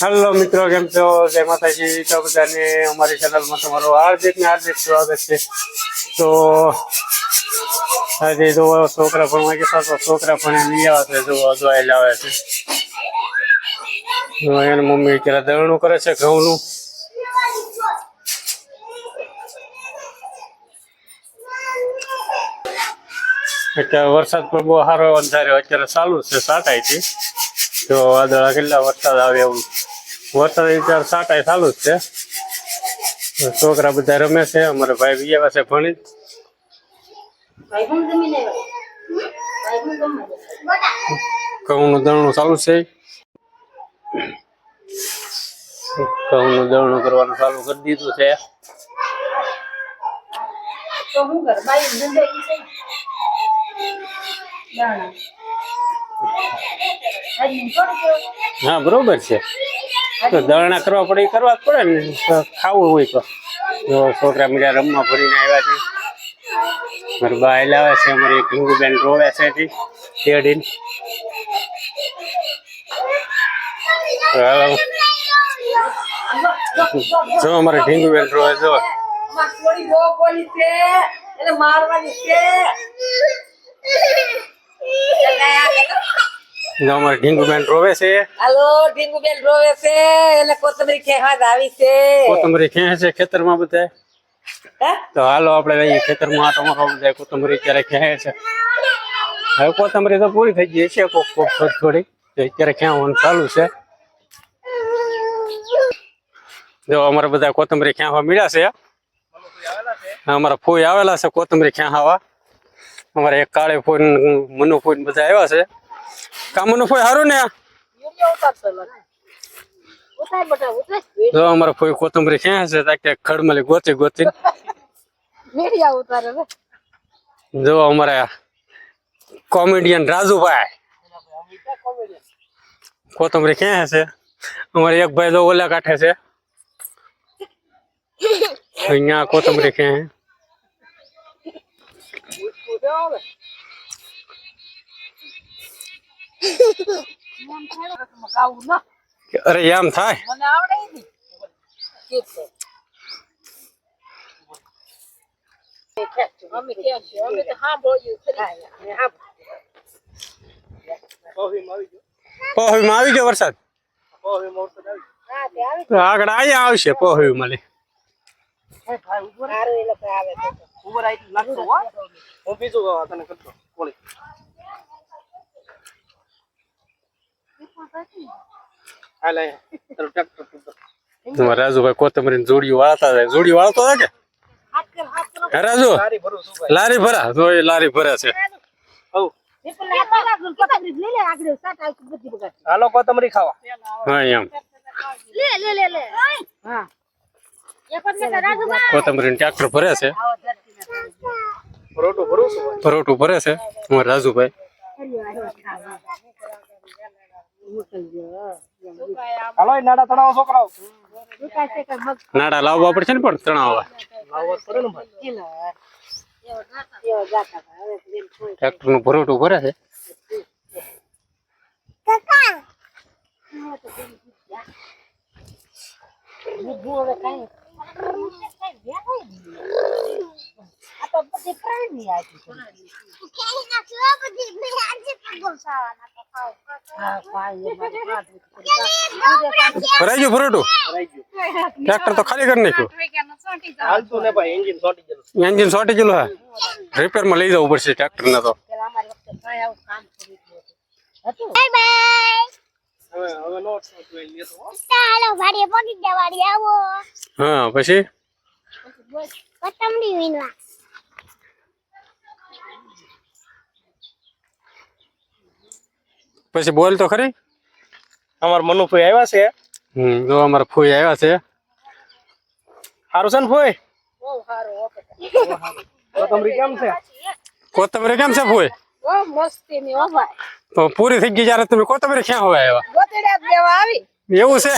Hello મિત્રો, કેમ છો? જય માતાજી. તો બધાને અમારી ચેનલમાં તમારું હાર્દિક સ્વાગત છે. તો આજે જો છોકરા ભણવા ગયા તો છોકરા ભણી લઈ આવે છે, જો અજવાઈ લાવે છે. એની મમ્મી અત્યારે દળણું કરે છે ઘઉંનું. અત્યારે વરસાદ પણ બહુ સારો અંધાર્યો અત્યારે ચાલુ છે સાટાઈથી. તો વાદળા કેટલા વરસાદ આવે એવું વરસાદ અત્યારે સાટાઈ ચાલુ જ છે. છોકરા બધા રમે છે. અમારા ભાઈ બી આવ્યા છે ભણી. ઘઉંનું દળણું ચાલુ છે. ઘઉંનું દળણું કરવાનું ચાલુ કરી દીધું છે. હા બરોબર છે. તો દળણા કરવા પડે કરવા જ પડે ને, ખાવું હોય તો. જો છોકરા બીજા રમવા ભરીને આવ્યા છે. મારી બા લાવે છે, અમારી ઢીંગુબેન રોવે છે શેરડીને. જો અમારે ઢીંગુબેન રોવે જો. અમારે ઢીંગુબેન રોવે છે. હાલો, ઢીંગુબેન રોવે છે. એટલે કોથમરી ખેવા આવી છે. કોથમરી ખેંચે છે ખેતરમાં બધા. તો હાલો આપણે જઈએ ખેતરમાં. આટો મારવા બધા કોથમરી અત્યારે ખેંચે છે. હવે કોથમરી તો પૂરી થઈ ગઈ છે, કોક થોડી અત્યારે ખેંચવાનું ચાલુ છે. જો અમારે બધા કોથમરી ખેંચવા મળ્યા છે. અમારા ફોઈ આવેલા છે કોથમરી ખેંચવા. અમારે એક કાળે ફોઈ, મનુ ફોઈ બધા આવ્યા છે. કામનું ફોઈ સારું ને. જો અમારા ફોઈ કોથમરી ખેંચે છે કે ખડમલી ગોતી ગોતી. જો અમારા કોમેડિયન રાજુભાઈ કોથમરી ખેંચે છે. અમારે એક ભાઈ તો ઓલા કાંઠે છે. અહીંયા કોથમરી ખેંચે. અરે એમ થાય. પહોવીમાં આવી ગયો વરસાદ. આગળ અહીંયા આવશે પહોવીમાં. લે રાજુભાઈ કોથમરી જોડી વાળતા જાય. જોડી વાળતો હતા કે રાજુ લારી ભરા તો એ લારી ભરે છે. હાલો કોથમરી ખાવા. હા એમ કોથમરી ટ્રેક્ટર ભરે છે. પરોટું ભરે છે અમારે રાજુભાઈ. હાલો નાડા તણાવ છોકરાઓ. નાડા લાવવા પડશે ને પણ તણાવવા. ટ્રેક્ટર નું પરોટું ભરે છે. ભરાઈ ગયું પરોટું. ટ્રેક્ટર તો ખાલી કરી નાખ્યું. એન્જિન 100 કિલો હે. રિપેર માં લઈ જવું પડશે ટ્રેક્ટર ને. તો હા પછી પછી બોલ તો ખરી. અમાર મનુ ફોઈ આવ્યા છે. જો અમારા ફોઈ આવ્યા છે. સારું છે ને ફોઈ? કોથમરી કેમ છે? કોથમરી કેમ છે ફોઈ? તો પૂરી થઈ ગઈ જયારે તમે કોથમરી ક્યાં હોય આવ્યા? એવું છે.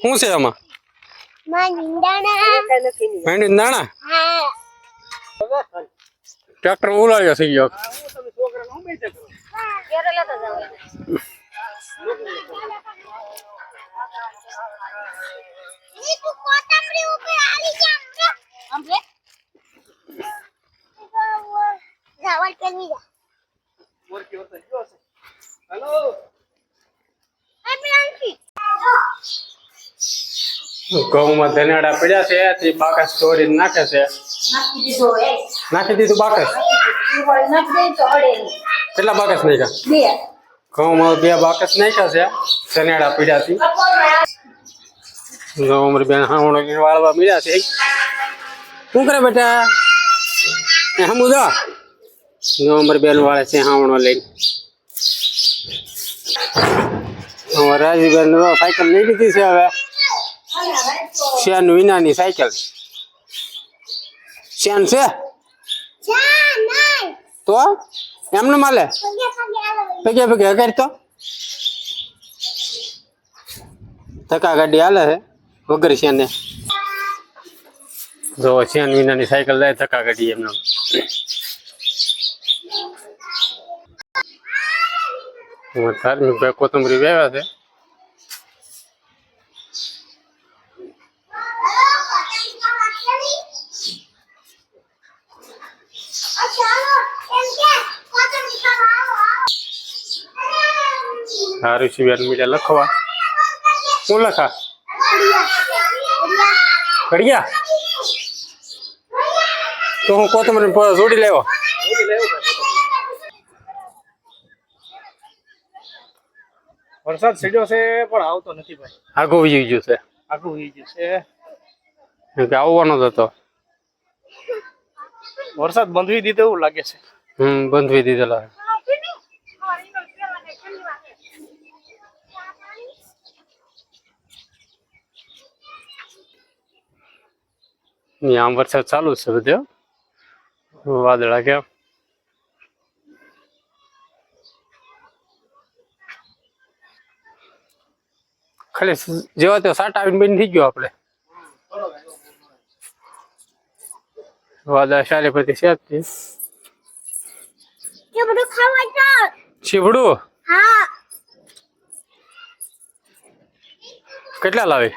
શું છે આમાં? માંડી દાણા. ટ્રેક્ટર ઉલાવ્યો થઈ ગયો. ઘેરે લેતા જાવ ઈ તું કોથમરી ઉપર આલી જા આમરે જાવલ કેની જા હેલો ઘઉંમાં ધનેડા પડ્યા છે તે બાકસ તોડીને નાખે છે. નાખી દીધો એ નાખી દીધું બાકસ. ઈ નાખી દે તો અડે નહીં. કેટલા બાકસ નાખ્યા? બે ઘઉંમાં 2 બાકસ નાખ્યા છે ધનેડા પડ્યા છે. ઘઉં બેન હાવણો લઈને વાળવા મળ્યા છે. શું કરે બેટા? હમ ઉદા ઘઉં બેન વાળે છે હાવણો લઈને. રાજીબેન સાયકલ લઈ લીધી છે હવે. શેન વિનાની સાયકલ. શેન છે તો એમને માલે પગે પગે કરતો ધક્કા ગાડી હાલે છે વગર શેને. જો શેન વિનાની સાયકલ લે ધક્કા ગાડી એમને. ધાર્મિક ભાઈ કોથમરી વેવ્યા છે. સારું છે બેન મીડિયા લખવા. શું લખા? ઘડિયા તો હું કોથમરી જોડી લેવો. વરસાદ સીડ્યો છે પણ આવતો નથી ભાઈ. આગો વી ગયું છે. આખું થઈ ગયું છે. કે આવવાનો જ હતો. વરસાદ બંધવી દીધો એવું લાગે છે. બંધવી દીધેલા. આમ વરસાદ ચાલુ છે બધો. વાદળા કેમ ખાલી જેવા તો સાટ આવીને બંધ થઈ ગયો આપણે. વાદળા સારી પછી છે. ચીવડું કેટલા લાવે?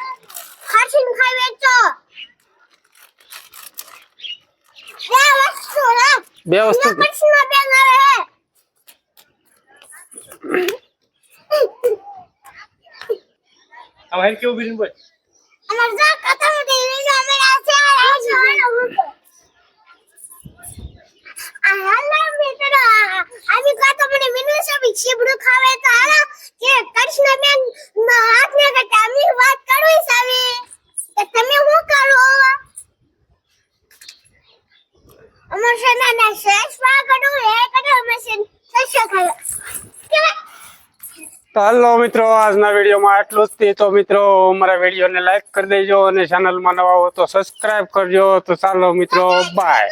2 વસ્તુ. આમ હેર કેવું બીજું ભાઈ? તો હાલો મિત્રો, આજના વિડીયોમાં આટલું જ. તો મિત્રો અમારા વિડીયોને લાઈક કરી દેજો અને ચેનલમાં નવા હો તો સબસ્ક્રાઇબ કરજો. તો ચાલો મિત્રો, બાય.